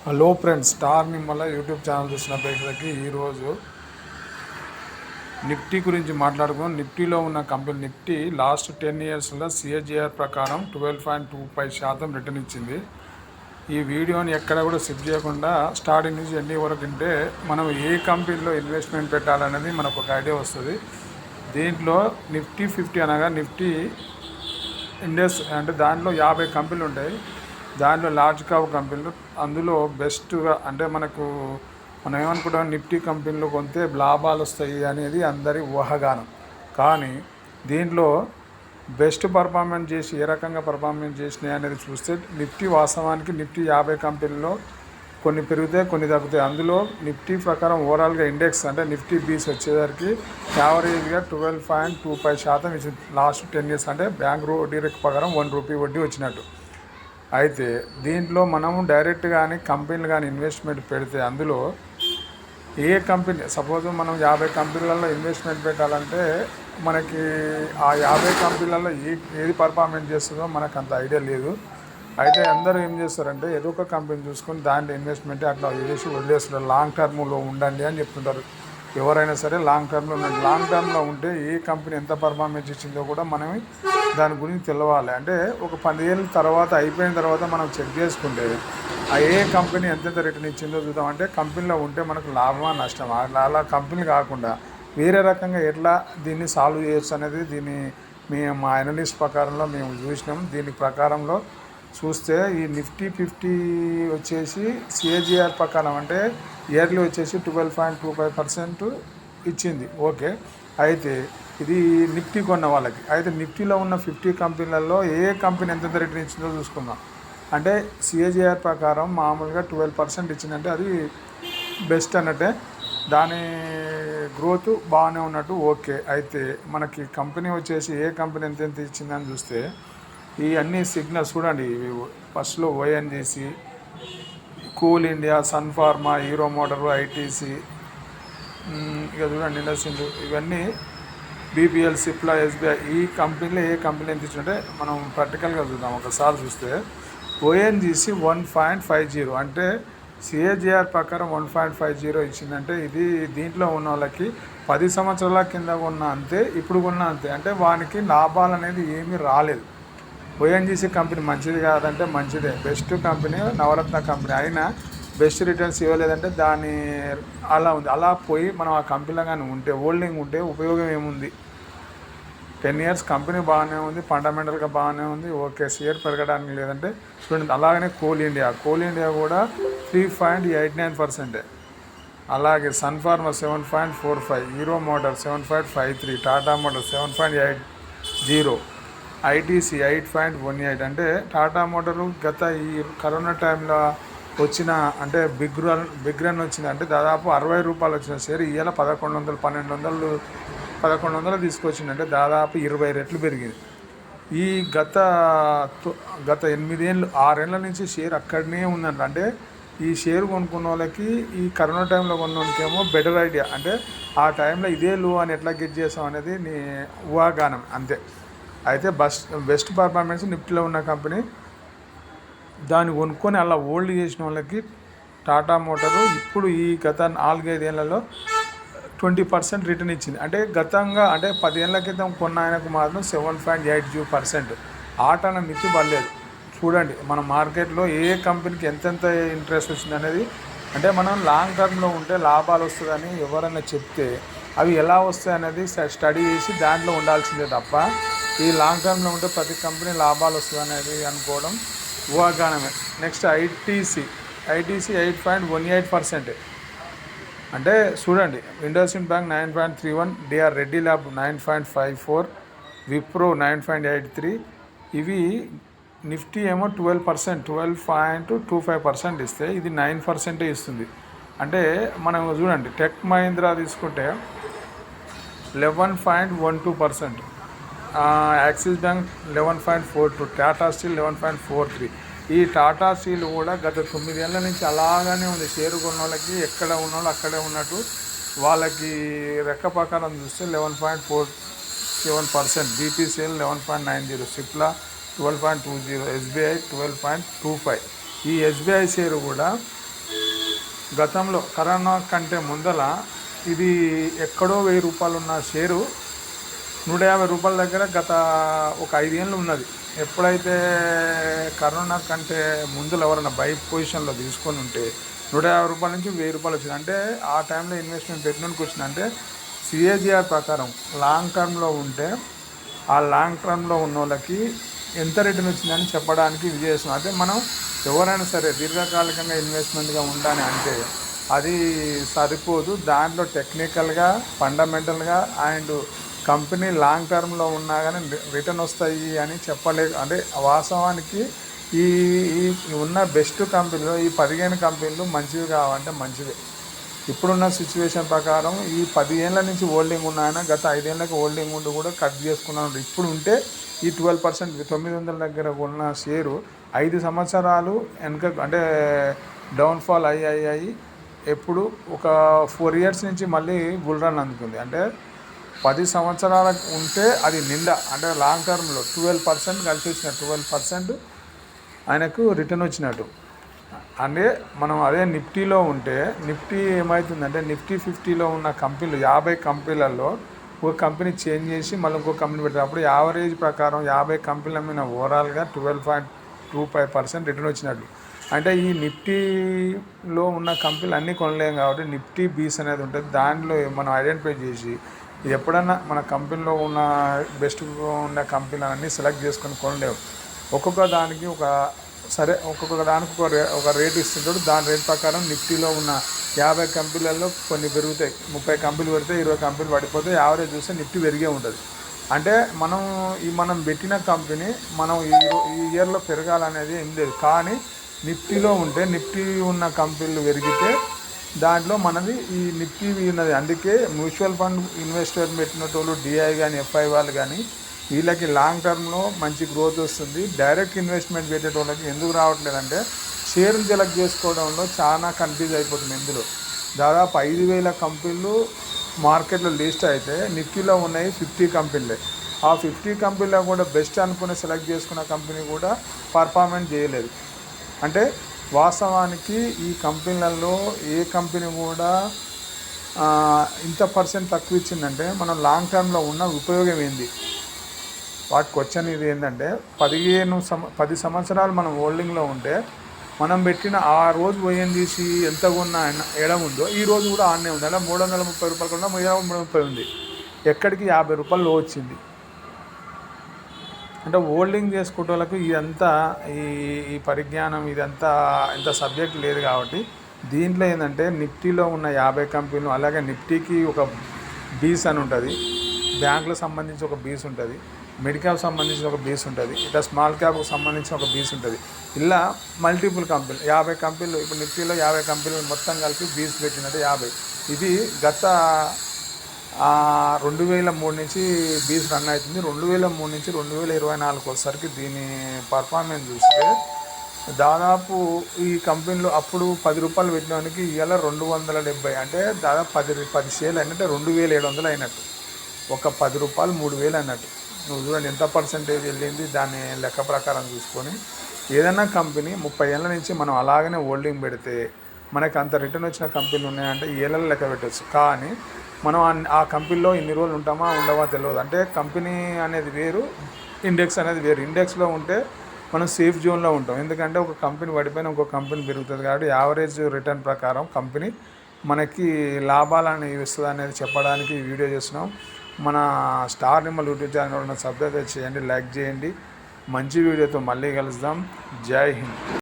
Hello friends, star Nimmala YouTube channel చూసిన ప్రేక్షకులకి ఈరోజు నిఫ్టీ గురించి మాట్లాడుకున్నాం. నిఫ్టీలో ఉన్న కంపెనీ నిఫ్టీ లాస్ట్ 10 ఇయర్స్లో సిఏజిఆర్ ప్రకారం 12.25% రిటర్న్ ఇచ్చింది. ఈ వీడియోని ఎక్కడ కూడా స్కిప్ చేయకుండా స్టార్టింగ్ నుంచి ఎండింగ్ వరకు ఉంటే మనం ఏ కంపెనీలో ఇన్వెస్ట్మెంట్ పెట్టాలనేది మనకు ఒక ఐడియా వస్తుంది. దీంట్లో నిఫ్టీ 50 అనగా నిఫ్టీ ఇండెక్స్ అంటే దాంట్లో 50 కంపెనీలు ఉంటాయి. దాంట్లో లార్జ్ క్యాప్ కంపెనీలు అందులో బెస్ట్గా అంటే మనం ఏమనుకుంటాం, నిఫ్టీ కంపెనీలు కొంటే లాభాలు వస్తాయి అనేది అందరి ఊహాగానం. కానీ దీంట్లో బెస్ట్ పర్ఫార్మెన్స్ చేసి ఏ రకంగా పర్ఫార్మెన్స్ చేసినాయి అనేది చూస్తే నిఫ్టీ వాస్తవానికి నిఫ్టీ 50 కంపెనీల్లో కొన్ని పెరుగుతాయి, కొన్ని తగ్గుతాయి. అందులో నిఫ్టీ ప్రకారం ఓవరాల్గా ఇండెక్స్ అంటే నిఫ్టీ బీస్ వచ్చేసరికి యావరేజ్గా 12.25% ఇచ్చింది లాస్ట్ 10 ఇయర్స్. అంటే బ్యాంక్ వడ్డీ రేట్ ప్రకారం ₹1 వడ్డీ వచ్చినట్టు. అయితే దీంట్లో మనము డైరెక్ట్ కానీ కంపెనీలు కానీ ఇన్వెస్ట్మెంట్ పెడితే అందులో ఏ కంపెనీ సపోజ్ మనం 50 కంపెనీలలో ఇన్వెస్ట్మెంట్ పెట్టాలంటే మనకి ఆ 50 కంపెనీలలో ఏది పర్ఫార్మెన్స్ చేస్తుందో మనకు అంత ఐడియా లేదు. అయితే అందరూ ఏం చేస్తారంటే ఏదో ఒక కంపెనీ చూసుకొని దాంట్లో ఇన్వెస్ట్మెంట్ అట్లా చేసి వదిలేస్తున్నారు. లాంగ్ టర్మ్లో ఉండండి అని చెప్తుంటారు. ఎవరైనా సరే లాంగ్ టర్మ్లో ఉండండి. లాంగ్ టర్మ్లో ఉంటే ఏ కంపెనీ ఎంత పర్ఫార్మెన్స్ ఇచ్చిందో కూడా మనం దాని గురించి తెలవాలి. అంటే ఒక 10 ఏళ్ళ తర్వాత అయిపోయిన తర్వాత మనం చెక్ చేసుకుంటే ఆ ఏ కంపెనీ ఎంతెంత రిటర్న్ ఇచ్చిందో చూద్దాం. అంటే కంపెనీలో ఉంటే మనకు లాభమా నష్టమా, అలా కంపెనీ కాకుండా వేరే రకంగా ఎట్లా దీన్ని సాల్వ్ చేయొచ్చు అనేది మేము మా అనలిస్ట్ ప్రకారంలో మేము చూసినాం. దీని ప్రకారంలో చూస్తే ఈ నిఫ్టీ 50 వచ్చేసి సిఏజిఆర్ ప్రకారం అంటే ఇయర్లీ వచ్చేసి 12.25% ఇచ్చింది. ఓకే, అయితే ఇది నిఫ్టీ కొన్న వాళ్ళకి. అయితే నిఫ్టీలో ఉన్న 50 కంపెనీలలో ఏ కంపెనీ ఎంత రిటర్న్ ఇచ్చిందో చూసుకుందాం. అంటే సిఏజిఆర్ ప్రకారం మామూలుగా 12% ఇచ్చిందంటే అది బెస్ట్ అన్నట్టే, దాని గ్రోత్ బాగానే ఉన్నట్టు. ఓకే, అయితే మనకి కంపెనీ వచ్చేసి ఏ కంపెనీ ఎంత ఇచ్చిందని చూస్తే ఈ అన్ని సిగ్నల్స్ చూడండి. ఫస్ట్లో ONGC, coal India, Sun Pharma, Hero Motor, ITC, ఇక చూడండి ఇండస్ట్రీ, ఇవన్నీ బీపీఎల్, సిప్లా, ఎస్బీఐ, ఈ కంపెనీలో ఏ కంపెనీ ఎంత ఇచ్చిందంటే మనం ప్రాక్టికల్గా చూద్దాం. ఒకసారి చూస్తే ఓఎన్జీసీ 1.50 అంటే సిఏజిఆర్ ప్రకారం 1.50 ఇచ్చిందంటే ఇది దీంట్లో ఉన్న వాళ్ళకి 10 సంవత్సరాల కింద ఉన్న అంతే, ఇప్పుడు ఉన్న అంతే. అంటే వానికి లాభాలు అనేది ఏమీ రాలేదు. ఓఎన్జీసీ కంపెనీ మంచిది కాదంటే మంచిదే, బెస్ట్ కంపెనీ, నవరత్న కంపెనీ అయినా బెస్ట్ రిటర్న్స్ ఇవ్వలేదంటే దాని అలా ఉంది. అలా పోయి మనం ఆ కంపెనీలో కానీ ఉంటే హోల్డింగ్ ఉంటే ఉపయోగం ఏముంది? 10 ఇయర్స్ కంపెనీ బాగానే ఉంది, ఫండమెంటల్గా బాగానే ఉంది. ఓకే, షేర్ పెరగడానికి లేదంటే చూడండి. అలాగనే కోల్ ఇండియా కూడా 3.89%. అలాగే Sun Pharma 7.45, Hero Motor 7.53, Tata Motor 7.80, ITC 8.18. అంటే టాటా మోటారు గత ఈ కరోనా టైంలో వచ్చిన అంటే బిగ్ రన్ వచ్చింది. అంటే దాదాపు ₹60 వచ్చిన షేర్ ఇవాళ 1100, 1200 తీసుకొచ్చింది. అంటే దాదాపు 20 రెట్లు పెరిగింది. ఈ గత 8 ఏళ్ళు 6 ఏళ్ళ నుంచి షేర్ అక్కడనే ఉందంట. అంటే ఈ షేర్ కొనుక్కున్న వాళ్ళకి ఈ కరోనా టైంలో కొన్న వాళ్ళకేమో బెటర్ ఐడియా. అంటే ఆ టైంలో ఇదే లో అని ఎట్లా గెట్ చేసాం అనేది నీ ఊహాగానం అంతే. అయితే బెస్ట్ పర్ఫార్మెన్స్ నిఫ్టీలో ఉన్న కంపెనీ, దాన్ని కొనుక్కొని అలా హోల్డ్ చేసిన వాళ్ళకి టాటా మోటారు ఇప్పుడు ఈ గత 4-5 ఏళ్లలో 20% రిటర్న్ ఇచ్చింది. అంటే గతంగా అంటే 10 ఏళ్ల క్రితం కొన్న ఆయనకు మాత్రం 7.80%. ఆటన మితి పడలేదు. చూడండి మన మార్కెట్లో ఏ కంపెనీకి ఎంతెంత ఇంట్రెస్ట్ వచ్చింది అనేది. అంటే మనం లాంగ్ టర్మ్లో ఉంటే లాభాలు వస్తుందని ఎవరైనా చెప్తే అవి ఎలా వస్తాయి అనేది స్టడీ చేసి దాంట్లో ఉండాల్సిందే తప్ప ఈ లాంగ్ టర్మ్లో ఉంటే ప్రతి కంపెనీ లాభాలు వస్తుంది అనేది అనుకోవడం ఊహాగానమే. Next ITC 8.18%. అంటే చూడండి, IndusInd bank 9.31, DR Reddy lab 9.54, Wipro 9.83. ఇవి నిఫ్టీ ఏమో 12.25% ఇస్తే ఇది 9% ఇస్తుంది. అంటే మనం చూడండి టెక్ మహీంద్రా తీసుకుంటే 11.12%, యాక్సిస్ బ్యాంక్ 11.42, టాటా స్టీల్ 11.43. ఈ టాటా స్టీల్ కూడా గత 9 ఏళ్ళ నుంచి అలాగానే ఉంది. షేరు కొన్న వాళ్ళకి ఎక్కడ ఉన్న వాళ్ళు అక్కడే ఉన్నట్టు. వాళ్ళకి రెక్క ప్రకారం చూస్తే 11.47%, బీపీసీఎల్ 11.90, సిప్లా 12.20, ఎస్బీఐ 12.25. ఈ ఎస్బీఐ షేరు కూడా గతంలో కరోనా కంటే ముందల ఇది ఎక్కడో ₹1000 ఉన్న షేరు ₹150 దగ్గర గత ఒక 5 ఏళ్ళు ఉన్నది. ఎప్పుడైతే కరోనా కంటే ముందులో ఎవరైనా బై పొజిషన్లో తీసుకొని ఉంటే ₹150 నుంచి ₹1000 వచ్చింది. అంటే ఆ టైంలో ఇన్వెస్ట్మెంట్ పెట్టినోనికి వచ్చిందంటే సిఏజిఆర్ ప్రకారం లాంగ్ టర్మ్లో ఉంటే ఆ లాంగ్ టర్మ్లో ఉన్న వాళ్ళకి ఎంత రిటర్న్ వచ్చిందని చెప్పడానికి ఇది చేస్తున్నాం. అంటే మనం ఎవరైనా సరే దీర్ఘకాలికంగా ఇన్వెస్ట్మెంట్గా ఉండాలని అంటే అది సరిపోదు. దాంట్లో టెక్నికల్గా ఫండమెంటల్గా అండ్ కంపెనీ లాంగ్ టర్మ్లో ఉన్నా కానీ రిటర్న్ వస్తాయి అని అంటే వాస్తవానికి ఈ ఉన్న బెస్ట్ కంపెనీలో ఈ 15 కంపెనీలు మంచివి కావాలంటే మంచివే. ఇప్పుడున్న సిచ్యువేషన్ ప్రకారం ఈ 10 ఏళ్ళ నుంచి హోల్డింగ్ ఉన్నాయన గత 5 ఏళ్ళకి హోల్డింగ్ ఉండి కూడా కట్ చేసుకున్నాను. ఇప్పుడు ఉంటే ఈ 12% 900 దగ్గర ఉన్న షేరు 5 సంవత్సరాలు వెనక అంటే డౌన్ఫాల్ అయ్యి ఎప్పుడు ఒక 4 ఇయర్స్ నుంచి మళ్ళీ బుల్ రన్ అందుకుంది. అంటే 10 సంవత్సరాలకు ఉంటే అది నిండా అంటే లాంగ్ టర్మ్లో 12% కలిసి వచ్చిన 12% ఆయనకు రిటర్న్ వచ్చినట్టు. అంటే మనం అదే నిఫ్టీలో ఉంటే నిఫ్టీ ఏమవుతుందంటే నిఫ్టీ 50లో ఉన్న కంపెనీలు 50 కంపెనీలలో ఒక కంపెనీ చేంజ్ చేసి మళ్ళీ ఇంకో కంపెనీ పెట్టినప్పుడు యావరేజ్ ప్రకారం 50 కంపెనీల మీద ఓవరాల్గా 12.25% రిటర్న్ వచ్చినట్టు. అంటే ఈ నిఫ్టీలో ఉన్న కంపెనీలు అన్నీ కొనలేము కాబట్టి నిఫ్టీ బీస్ అనేది ఉంటుంది. దాంట్లో మనం ఐడెంటిఫై చేసి ఎప్పుడన్నా మన కంపెనీలో ఉన్న బెస్ట్ ఉన్న కంపెనీలు అన్నీ సెలెక్ట్ చేసుకొని కొనలేము. ఒక్కొక్క దానికి ఒక్కొక్క దానికి ఒక రేట్ ఇస్తుంటాడు. దాని రేట్ ప్రకారం నిఫ్టీలో ఉన్న 50 కంపెనీలలో కొన్ని పెరుగుతాయి, 30 కంపెనీలు పెడితే 20 కంపెనీలు పడిపోతే యావరేజ్ చూస్తే నిఫ్టీ పెరిగే ఉంటుంది. అంటే మనం పెట్టిన కంపెనీ మనం ఈ ఇయర్లో పెరగాలనేది ఏం లేదు. కానీ నిఫ్టీలో ఉంటే నిఫ్టీ ఉన్న కంపెనీలు పెరిగితే దాంట్లో మనది ఈ నిఫ్టీ ఉన్నది. అందుకే మ్యూచువల్ ఫండ్ ఇన్వెస్టర్ పెట్టినటోళ్ళు డిఐ కానీ ఎఫ్ఐ వాళ్ళు కానీ వీళ్ళకి లాంగ్ టర్మ్లో మంచి గ్రోత్ వస్తుంది. డైరెక్ట్ ఇన్వెస్ట్మెంట్ పెట్టేటోళ్ళకి ఎందుకు రావట్లేదంటే షేర్లు సెలెక్ట్ చేసుకోవడంలో చాలా కన్ఫ్యూజ్ అయిపోతుంది. ఇందులో దాదాపు 5,000 కంపెనీలు మార్కెట్లో లిస్ట్ అయితే నిఫ్టీలో ఉన్నాయి 50 కంపెనీలే. ఆ 50 కంపెనీలో కూడా బెస్ట్ అనుకుని సెలెక్ట్ చేసుకున్న కంపెనీ కూడా పర్ఫార్మెన్స్ చేయలేదు. అంటే వాస్తవానికి ఈ కంపెనీలలో ఏ కంపెనీ కూడా ఇంత % తక్కువ ఇచ్చిందంటే మనం లాంగ్ టర్మ్లో ఉన్న ఉపయోగం ఏంది. వాటికి వచ్చని ఇది ఏంటంటే 10 సంవత్సరాలు మనం హోల్డింగ్లో ఉంటే మనం పెట్టిన ఆ రోజు పోయింది తీసి ఎంత ఉన్న ఎడం ఉందో ఈ రోజు కూడా ఆన్నే ఉంది. అలా ₹330 కన్నా ₹330 ఉంది. ఎక్కడికి ₹50 లో వచ్చింది. అంటే హోల్డింగ్ చేసుకునే వాళ్ళకి ఇదంతా ఈ పరిజ్ఞానం ఇదంతా ఇంత సబ్జెక్ట్ లేదు. కాబట్టి దీంట్లో ఏంటంటే నిఫ్టీలో ఉన్న 50 కంపెనీలు అలాగే నిఫ్టీకి ఒక బీస్ అని ఉంటుంది, బ్యాంకులకు సంబంధించి ఒక బీస్ ఉంటుంది, మిడ్ క్యాప్ సంబంధించిన ఒక బేస్ ఉంటుంది, ఇట్లా స్మాల్ క్యాప్కి సంబంధించిన ఒక బేస్ ఉంటుంది. ఇలా మల్టిపుల్ కంపెనీలు 50 కంపెనీలు ఇప్పుడు నిఫ్టీలో 50 కంపెనీలు మొత్తం కలిపి బీస్ పెట్టినట్టు 50. ఇది గత 2003 నుంచి బీస్ రన్ అవుతుంది. 2003 నుంచి 2024 వచ్చేసరికి దీని పర్ఫార్మెన్స్ చూస్తే దాదాపు ఈ కంపెనీలో అప్పుడు ₹10 పెట్టినవానికి ఇవాళ 270 అంటే దాదాపు 10 షేర్లు అయినట్టే 2,700 అయినట్టు. ఒక ₹10 3,000 అన్నట్టు. నువ్వు చూడండి ఎంత % వెళ్ళింది. దాన్ని లెక్క ప్రకారం చూసుకొని ఏదైనా కంపెనీ 30 ఏళ్ళ నుంచి మనం అలాగనే హోల్డింగ్ పెడితే మనకు అంత రిటర్న్ వచ్చిన కంపెనీలు ఉన్నాయంటే ఏళ్ళలో లెక్క పెట్టచ్చు. కానీ మనం ఆ కంపెనీలో ఇన్ని రోజులు ఉంటామా ఉండవా తెలియదు. అంటే కంపెనీ అనేది వేరు, ఇండెక్స్ అనేది వేరు. ఇండెక్స్లో ఉంటే మనం సేఫ్ జోన్లో ఉంటాం. ఎందుకంటే ఒక కంపెనీ పడిపోయిన ఇంకో కంపెనీ పెరుగుతుంది. కాబట్టి యావరేజ్ రిటర్న్ ప్రకారం కంపెనీ మనకి లాభాలను ఇస్తుంది అనేది చెప్పడానికి వీడియో చేస్తున్నాం. మన star Nimmala YouTube channel subscribe చేయండి, లైక్ చేయండి. మంచి వీడియోతో మళ్ళీ కలుద్దాం. జై హింద్.